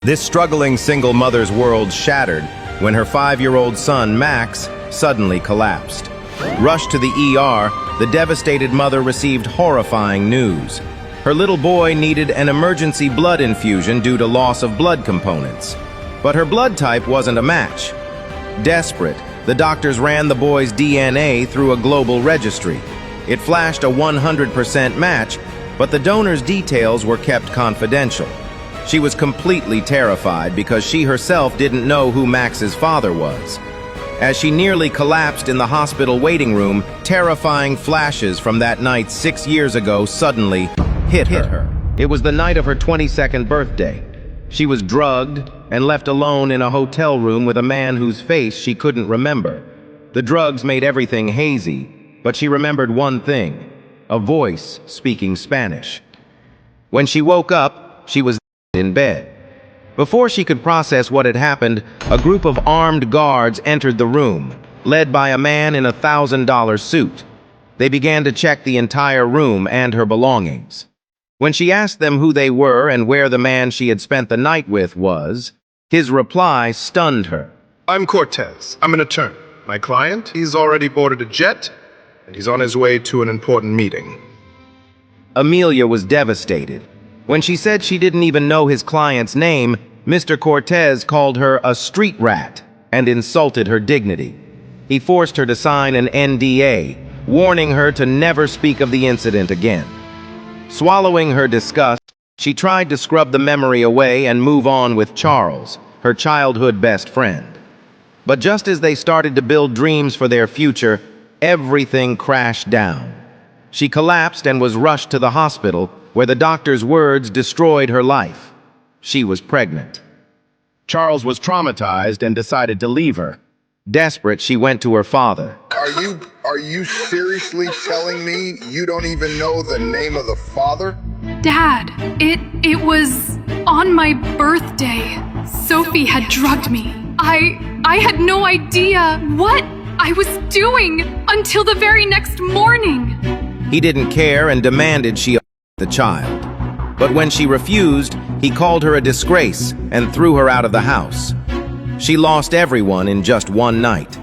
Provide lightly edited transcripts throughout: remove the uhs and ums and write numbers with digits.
This struggling single mother's world shattered when her 5-year-old son, Max, suddenly collapsed. Rushed to the ER, the devastated mother received horrifying news. Her little boy needed an emergency blood infusion due to loss of blood components. But her blood type wasn't a match. Desperate, the doctors ran the boy's DNA through a global registry. It flashed a 100% match, but the donor's details were kept confidential. She was completely terrified because she herself didn't know who Max's father was. As she nearly collapsed in the hospital waiting room, terrifying flashes from that night 6 years ago suddenly hit her. It was the night of her 22nd birthday. She was drugged and left alone in a hotel room with a man whose face she couldn't remember. The drugs made everything hazy, but she remembered one thing: a voice speaking Spanish. When she woke up, she was in bed. Before she could process what had happened, a group of armed guards entered the room, led by a man in a $1,000 suit. They began to check the entire room and her belongings. When she asked them who they were and where the man she had spent the night with was, his reply stunned her. I'm Cortez. I'm an attorney. My client, he's already boarded a jet, and he's on his way to an important meeting. Amelia was devastated. When she said she didn't even know his client's name, Mr. Cortez called her a street rat and insulted her dignity. He forced her to sign an NDA, warning her to never speak of the incident again. Swallowing her disgust, she tried to scrub the memory away and move on with Charles, her childhood best friend. But just as they started to build dreams for their future, everything crashed down. She collapsed and was rushed to the hospital, where the doctor's words destroyed her life. She was pregnant. Charles was traumatized and decided to leave her. Desperate, she went to her father. Are you seriously telling me you don't even know the name of the father? Dad, it was on my birthday. Sophie had drugged me. I had no idea what I was doing until the very next morning. He didn't care and demanded she the child. But when she refused, he called her a disgrace and threw her out of the house. She lost everyone in just one night.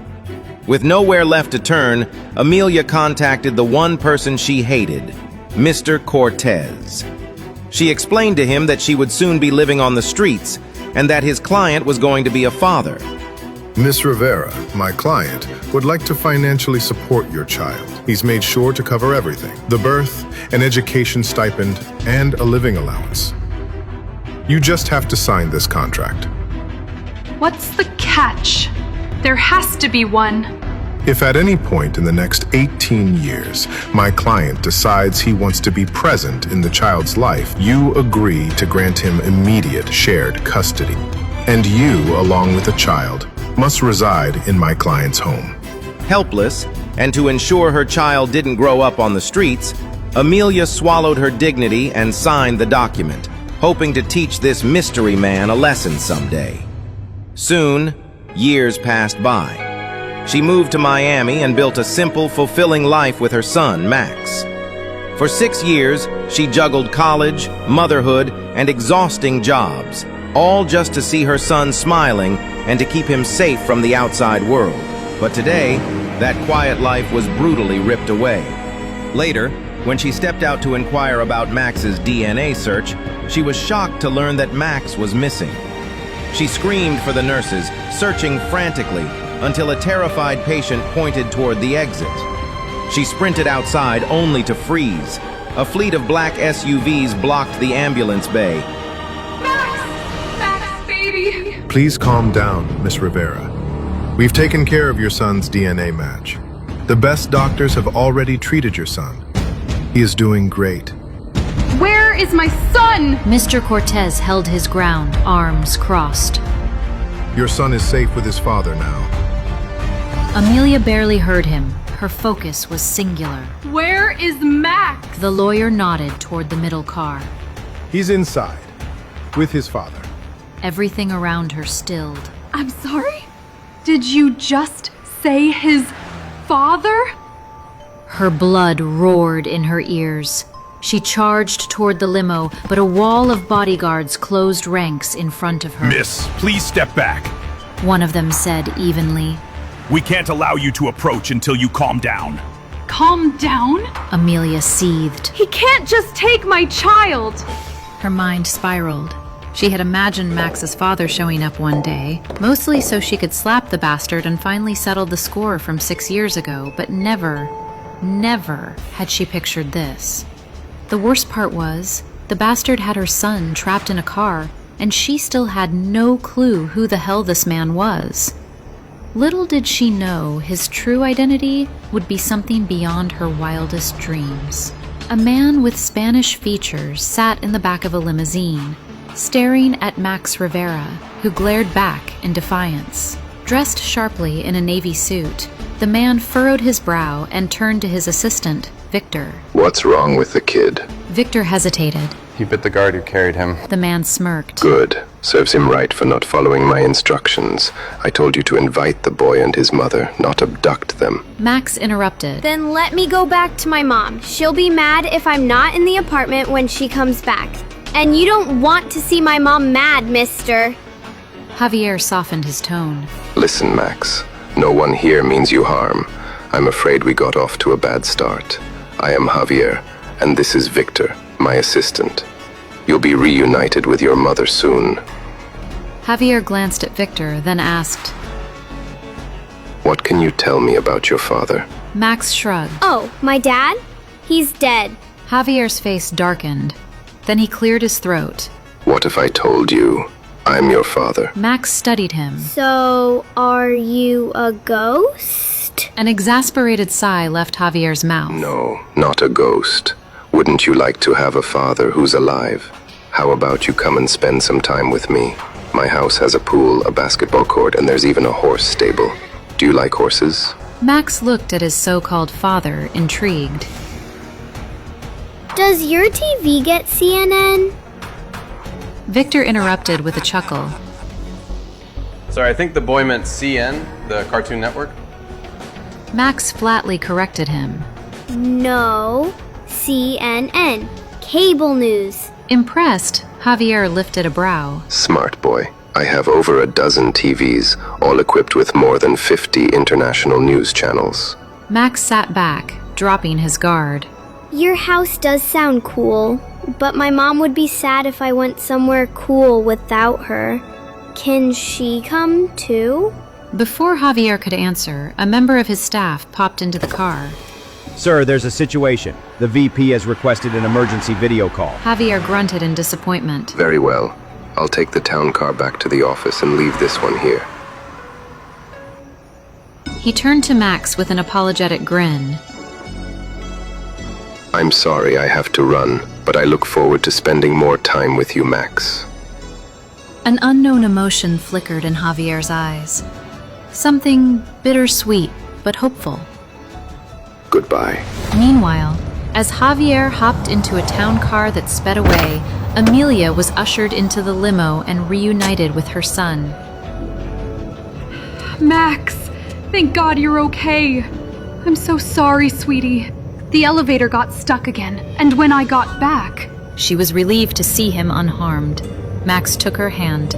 With nowhere left to turn, Amelia contacted the one person she hated, Mr. Cortez. She explained to him that she would soon be living on the streets and that his client was going to be a father. Miss Rivera, my client, would like to financially support your child. He's made sure to cover everything: the birth, an education stipend, and a living allowance. You just have to sign this contract. What's the catch? There has to be one. If at any point in the next 18 years, my client decides he wants to be present in the child's life, you agree to grant him immediate shared custody. And you, along with the child, must reside in my client's home. Helpless, and to ensure her child didn't grow up on the streets, Amelia swallowed her dignity and signed the document, hoping to teach this mystery man a lesson someday. Soon, years passed by. She moved to Miami and built a simple, fulfilling life with her son, Max. For 6 years, she juggled college, motherhood, and exhausting jobs, all just to see her son smiling and to keep him safe from the outside world. But today, that quiet life was brutally ripped away. Later, when she stepped out to inquire about Max's DNA search, she was shocked to learn that Max was missing. She screamed for the nurses, searching frantically, until a terrified patient pointed toward the exit. She sprinted outside only to freeze. A fleet of black SUVs blocked the ambulance bay. Max, baby. Please calm down, Miss Rivera. We've taken care of your son's DNA match. The best doctors have already treated your son. He is doing great. Where is my son? Mr. Cortez held his ground, arms crossed. Your son is safe with his father now. Amelia barely heard him. Her focus was singular. Where is Max? The lawyer nodded toward the middle car. He's inside, with his father. Everything around her stilled. I'm sorry? Did you just say his father? Her blood roared in her ears. She charged toward the limo, but a wall of bodyguards closed ranks in front of her. Miss, please step back. One of them said evenly. We can't allow you to approach until you calm down. Calm down? Amelia seethed. He can't just take my child! Her mind spiraled. She had imagined Max's father showing up one day, mostly so she could slap the bastard and finally settle the score from 6 years ago, but never had she pictured this. The worst part was, the bastard had her son trapped in a car, and she still had no clue who the hell this man was. Little did she know his true identity would be something beyond her wildest dreams. A man with Spanish features sat in the back of a limousine, staring at Max Rivera, who glared back in defiance. Dressed sharply in a navy suit, the man furrowed his brow and turned to his assistant, Victor. What's wrong with the kid? Victor hesitated. He bit the guard who carried him. The man smirked. Good. Serves him right for not following my instructions. I told you to invite the boy and his mother, not abduct them. Max interrupted. Then let me go back to my mom. She'll be mad if I'm not in the apartment when she comes back. And you don't want to see my mom mad, mister. Javier softened his tone. Listen, Max. No one here means you harm. I'm afraid we got off to a bad start. I am Javier, and this is Victor, my assistant. You'll be reunited with your mother soon. Javier glanced at Victor, then asked, What can you tell me about your father? Max shrugged. Oh, my dad? He's dead. Javier's face darkened. Then he cleared his throat. What if I told you I'm your father? Max studied him. So, are you a ghost? An exasperated sigh left Javier's mouth. No, not a ghost. Wouldn't you like to have a father who's alive? How about you come and spend some time with me? My house has a pool, a basketball court, and there's even a horse stable. Do you like horses? Max looked at his so-called father, intrigued. Does your TV get CNN? Victor interrupted with a chuckle. Sorry, I think the boy meant CN, the Cartoon Network. Max flatly corrected him. No, CNN. Cable news. Impressed, Javier lifted a brow. Smart boy. I have over a dozen TVs, all equipped with more than 50 international news channels. Max sat back, dropping his guard. Your house does sound cool, but my mom would be sad if I went somewhere cool without her. Can she come too? Before Javier could answer, a member of his staff popped into the car. Sir, there's a situation. The VP has requested an emergency video call. Javier grunted in disappointment. Very well. I'll take the town car back to the office and leave this one here. He turned to Max with an apologetic grin. I'm sorry I have to run, but I look forward to spending more time with you, Max. An unknown emotion flickered in Javier's eyes. Something bittersweet, but hopeful. Goodbye. Meanwhile, as Javier hopped into a town car that sped away, Amelia was ushered into the limo and reunited with her son. Max, thank God you're okay. I'm so sorry, sweetie. The elevator got stuck again, and when I got back... She was relieved to see him unharmed. Max took her hand.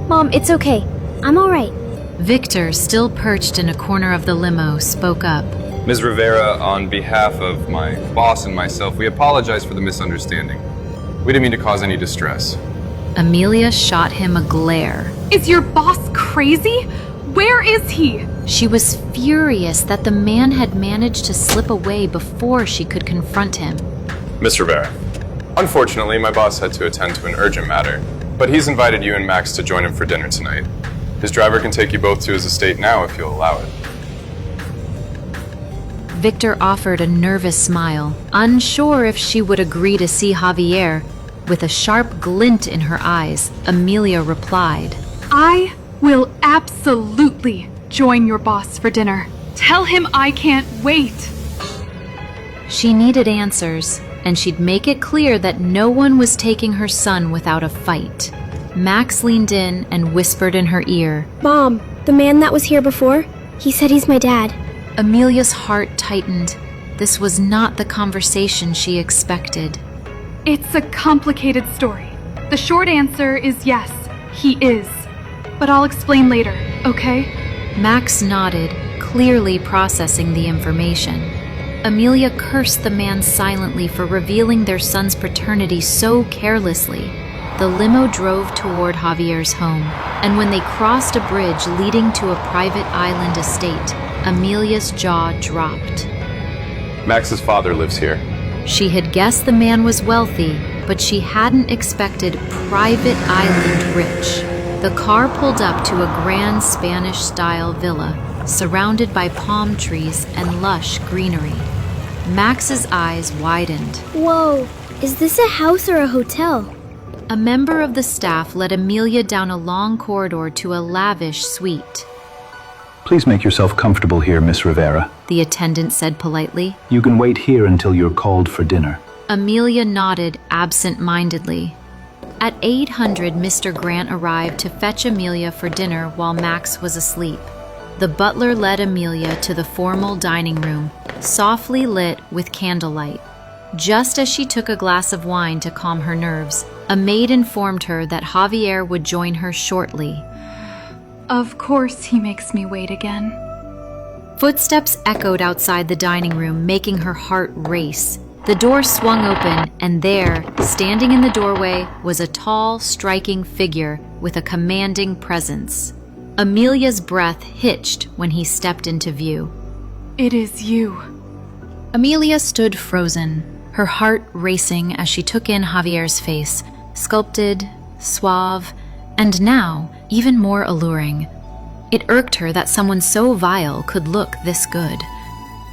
Mom, it's okay. I'm all right. Victor, still perched in a corner of the limo, spoke up. Ms. Rivera, on behalf of my boss and myself, we apologize for the misunderstanding. We didn't mean to cause any distress. Amelia shot him a glare. Is your boss crazy? Where is he? She was furious that the man had managed to slip away before she could confront him. Ms. Rivera, unfortunately, my boss had to attend to an urgent matter, but he's invited you and Max to join him for dinner tonight. His driver can take you both to his estate now if you'll allow it. Victor offered a nervous smile, unsure if she would agree to see Javier. With a sharp glint in her eyes, Amelia replied, I will absolutely join your boss for dinner. Tell him I can't wait. She needed answers, and she'd make it clear that no one was taking her son without a fight. Max leaned in and whispered in her ear. Mom, the man that was here before, he said he's my dad. Amelia's heart tightened. This was not the conversation she expected. It's a complicated story. The short answer is yes, he is. But I'll explain later, okay? Max nodded, clearly processing the information. Amelia cursed the man silently for revealing their son's paternity so carelessly. The limo drove toward Javier's home, and when they crossed a bridge leading to a private island estate, Amelia's jaw dropped. Max's father lives here. She had guessed the man was wealthy, but she hadn't expected private island rich. The car pulled up to a grand Spanish-style villa, surrounded by palm trees and lush greenery. Max's eyes widened. Whoa, is this a house or a hotel? A member of the staff led Amelia down a long corridor to a lavish suite. Please make yourself comfortable here, Miss Rivera. The attendant said politely. You can wait here until you're called for dinner. Amelia nodded absent-mindedly. At 800, Mr. Grant arrived to fetch Amelia for dinner while Max was asleep. The butler led Amelia to the formal dining room, softly lit with candlelight. Just as she took a glass of wine to calm her nerves, a maid informed her that Javier would join her shortly. Of course he makes me wait again. Footsteps echoed outside the dining room, making her heart race. The door swung open, and there, standing in the doorway, was a tall, striking figure with a commanding presence. Amelia's breath hitched when he stepped into view. It is you. Amelia stood frozen, her heart racing as she took in Javier's face, sculpted, suave, and now even more alluring. It irked her that someone so vile could look this good.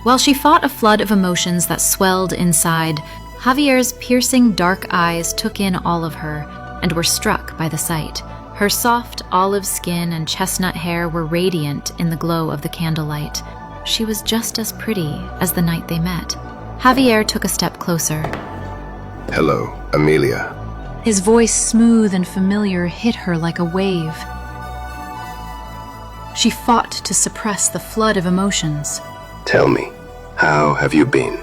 While she fought a flood of emotions that swelled inside, Javier's piercing dark eyes took in all of her and were struck by the sight. Her soft olive skin and chestnut hair were radiant in the glow of the candlelight. She was just as pretty as the night they met. Javier took a step closer. Hello, Amelia. His voice, smooth and familiar, hit her like a wave. She fought to suppress the flood of emotions. Tell me, how have you been?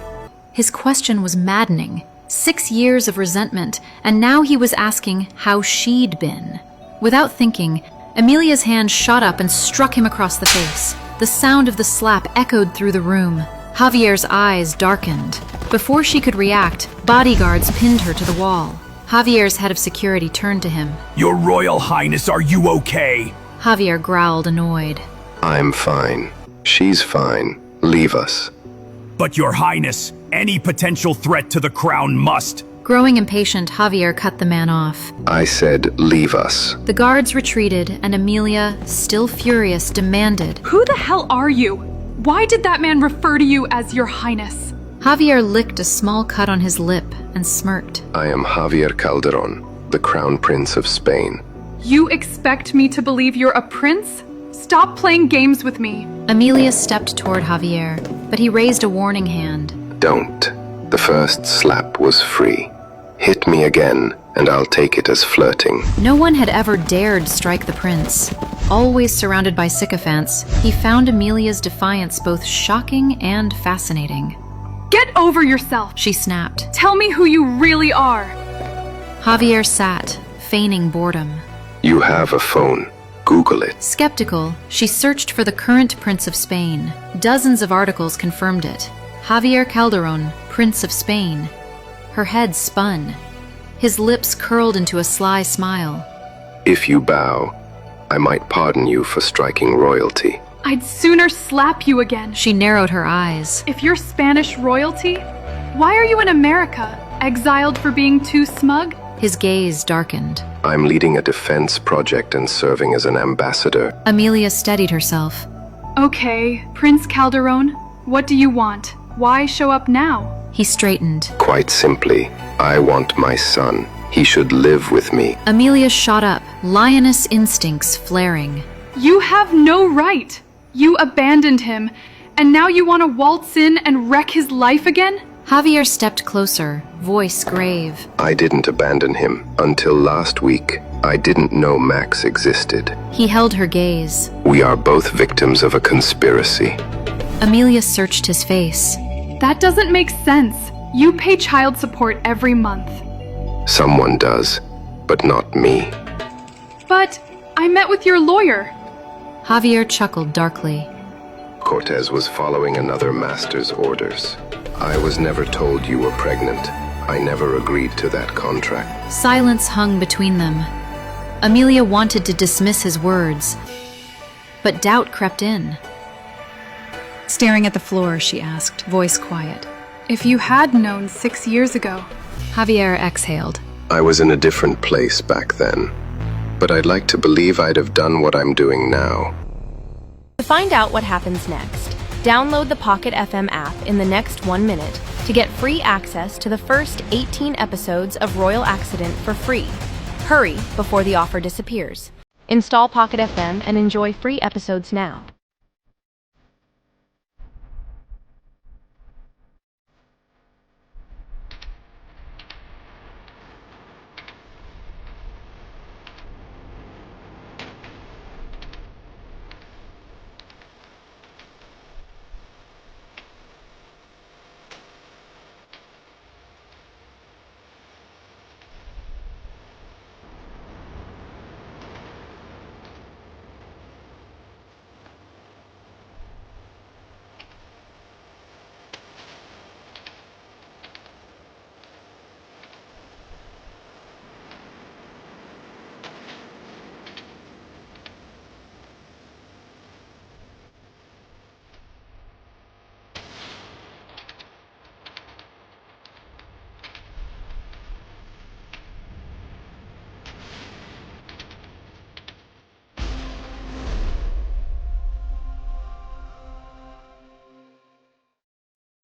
His question was maddening. 6 years of resentment, and now he was asking how she'd been. Without thinking, Amelia's hand shot up and struck him across the face. The sound of the slap echoed through the room. Javier's eyes darkened. Before she could react, bodyguards pinned her to the wall. Javier's head of security turned to him. Your Royal Highness, are you okay? Javier growled, annoyed. I'm fine. She's fine. Leave us. But Your Highness, any potential threat to the crown must. Growing impatient, Javier cut the man off. I said, leave us. The guards retreated, and Amelia, still furious, demanded, Who the hell are you? Why did that man refer to you as Your Highness? Javier licked a small cut on his lip and smirked. I am Javier Calderon, the Crown Prince of Spain. You expect me to believe you're a prince? Stop playing games with me. Amelia stepped toward Javier, but he raised a warning hand. Don't. The first slap was free. Hit me again, and I'll take it as flirting. No one had ever dared strike the prince. Always surrounded by sycophants, he found Amelia's defiance both shocking and fascinating. Get over yourself, She snapped. Tell me who you really are. Javier sat, feigning boredom. You have a phone. Google it. Skeptical, she searched for the current Prince of Spain. Dozens of articles confirmed it. Javier Calderon, Prince of Spain. Her head spun. His lips curled into a sly smile. If you bow, I might pardon you for striking royalty. I'd sooner slap you again. She narrowed her eyes. If you're Spanish royalty, why are you in America? Exiled for being too smug? His gaze darkened. I'm leading a defense project and serving as an ambassador. Amelia steadied herself. Okay, Prince Calderon, what do you want? Why show up now? He straightened. Quite simply, I want my son. He should live with me. Amelia shot up, lioness instincts flaring. You have no right. You abandoned him, and now you want to waltz in and wreck his life again? Javier stepped closer, voice grave. I didn't abandon him. Until last week, I didn't know Max existed. He held her gaze. We are both victims of a conspiracy. Amelia searched his face. That doesn't make sense. You pay child support every month. Someone does, but not me. But I met with your lawyer. Javier chuckled darkly. Cortez was following another master's orders. I was never told you were pregnant. I never agreed to that contract. Silence hung between them. Amelia wanted to dismiss his words, but doubt crept in. Staring at the floor, she asked, voice quiet. If you had known 6 years ago. Javier exhaled. I was in a different place back then, but I'd like to believe I'd have done what I'm doing now. To find out what happens next, download the Pocket FM app in the next 1 minute to get free access to the first 18 episodes of Royal Accident for free. Hurry before the offer disappears. Install Pocket FM and enjoy free episodes now.